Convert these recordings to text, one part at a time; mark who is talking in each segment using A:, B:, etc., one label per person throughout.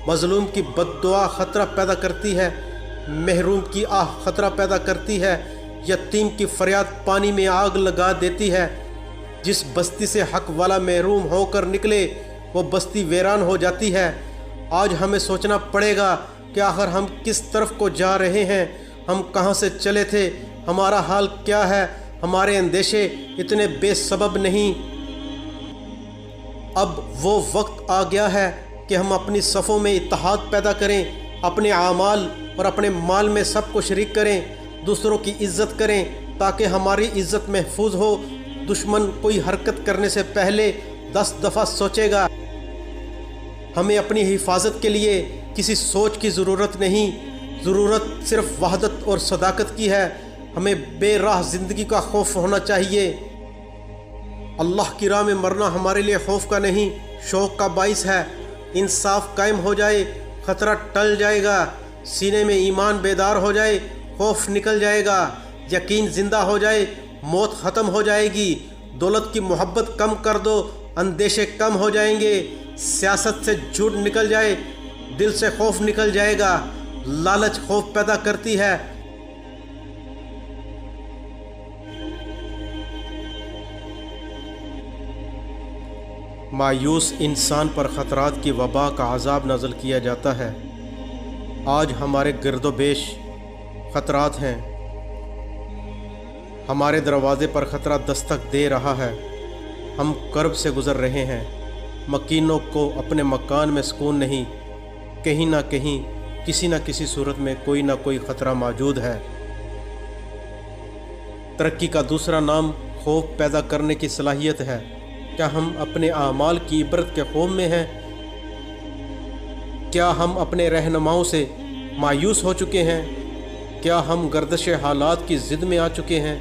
A: مظلوم کی بد دعا خطرہ پیدا کرتی ہے، محروم کی آہ خطرہ پیدا کرتی ہے، یتیم کی فریاد پانی میں آگ لگا دیتی ہے۔ جس بستی سے حق والا محروم ہو کر نکلے وہ بستی ویران ہو جاتی ہے۔ آج ہمیں سوچنا پڑے گا کہ آخر ہم کس طرف کو جا رہے ہیں، ہم کہاں سے چلے تھے، ہمارا حال کیا ہے۔ ہمارے اندیشے اتنے بے سبب نہیں۔ اب وہ وقت آ گیا ہے کہ ہم اپنی صفوں میں اتحاد پیدا کریں، اپنے اعمال اور اپنے مال میں سب کو شریک کریں، دوسروں کی عزت کریں تاکہ ہماری عزت محفوظ ہو۔ دشمن کوئی حرکت کرنے سے پہلے 10 دفعہ سوچے گا۔ ہمیں اپنی حفاظت کے لیے کسی سوچ کی ضرورت نہیں، ضرورت صرف وحدت اور صداقت کی ہے۔ ہمیں بے راہ زندگی کا خوف ہونا چاہیے۔ اللہ کی راہ میں مرنا ہمارے لیے خوف کا نہیں، شوق کا باعث ہے۔ انصاف قائم ہو جائے، خطرہ ٹل جائے گا، سینے میں ایمان بیدار ہو جائے، خوف نکل جائے گا، یقین زندہ ہو جائے، موت ختم ہو جائے گی۔ دولت کی محبت کم کر دو، اندیشے کم ہو جائیں گے، سیاست سے جھوٹ نکل جائے، دل سے خوف نکل جائے گا۔ لالچ خوف پیدا کرتی ہے۔ مایوس انسان پر خطرات کی وبا کا عذاب نازل کیا جاتا ہے۔ آج ہمارے گرد و پیش خطرات ہیں، ہمارے دروازے پر خطرہ دستک دے رہا ہے، ہم کرب سے گزر رہے ہیں۔ مکینوں کو اپنے مکان میں سکون نہیں، کہیں نہ کہیں کسی نہ کسی صورت میں کوئی نہ کوئی خطرہ موجود ہے۔ ترقی کا دوسرا نام خوف پیدا کرنے کی صلاحیت ہے۔ کیا ہم اپنے اعمال کی عبرت کے خوف میں ہیں؟ کیا ہم اپنے رہنماؤں سے مایوس ہو چکے ہیں؟ کیا ہم گردش حالات کی ضد میں آ چکے ہیں؟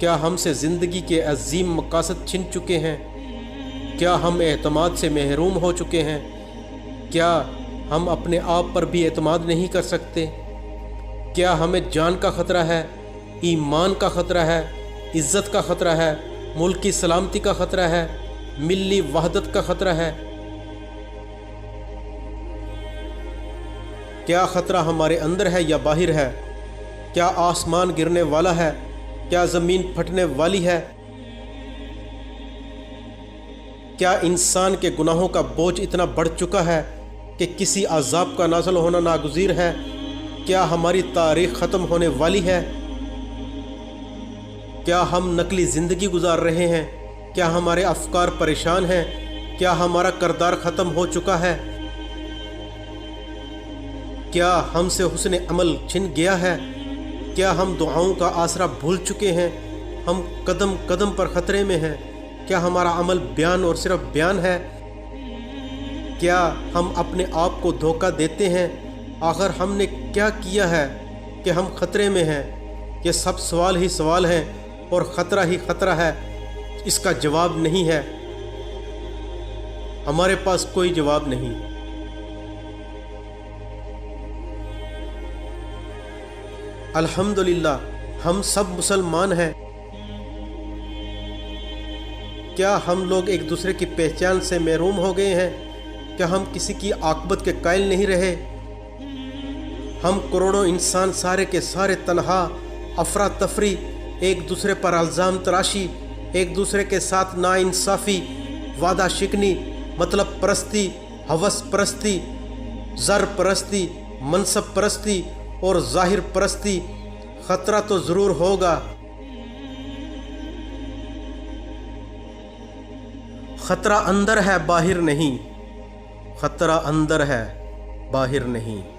A: کیا ہم سے زندگی کے عظیم مقاصد چھن چکے ہیں؟ کیا ہم اعتماد سے محروم ہو چکے ہیں؟ کیا ہم اپنے آپ پر بھی اعتماد نہیں کر سکتے؟ کیا ہمیں جان کا خطرہ ہے، ایمان کا خطرہ ہے، عزت کا خطرہ ہے، ملک کی سلامتی کا خطرہ ہے، ملی وحدت کا خطرہ ہے؟ کیا خطرہ ہمارے اندر ہے یا باہر ہے؟ کیا آسمان گرنے والا ہے؟ کیا زمین پھٹنے والی ہے؟ کیا انسان کے گناہوں کا بوجھ اتنا بڑھ چکا ہے کہ کسی عذاب کا نازل ہونا ناگزیر ہے؟ کیا ہماری تاریخ ختم ہونے والی ہے؟ کیا ہم نقلی زندگی گزار رہے ہیں؟ کیا ہمارے افکار پریشان ہیں؟ کیا ہمارا کردار ختم ہو چکا ہے؟ کیا ہم سے حسن عمل چھن گیا ہے؟ کیا ہم دعاؤں کا آسرا بھول چکے ہیں؟ ہم قدم قدم پر خطرے میں ہیں۔ کیا ہمارا عمل بیان اور صرف بیان ہے؟ کیا ہم اپنے آپ کو دھوکہ دیتے ہیں؟ آخر ہم نے کیا کیا ہے کہ ہم خطرے میں ہیں؟ یہ سب سوال ہی سوال ہیں اور خطرہ ہی خطرہ ہے، اس کا جواب نہیں ہے۔ ہمارے پاس کوئی جواب نہیں۔ الحمدللہ ہم سب مسلمان ہیں۔ کیا ہم لوگ ایک دوسرے کی پہچان سے محروم ہو گئے ہیں؟ کیا ہم کسی کی عاقبت کے قائل نہیں رہے؟ ہم کروڑوں انسان سارے کے سارے تنہا، افراتفری، ایک دوسرے پر الزام تراشی، ایک دوسرے کے ساتھ ناانصافی، وعدہ شکنی، مطلب پرستی، ہوس پرستی، زر پرستی، منصب پرستی اور ظاہر پرستی۔ خطرہ تو ضرور ہوگا۔ خطرہ اندر ہے باہر نہیں، خطرہ اندر ہے باہر نہیں۔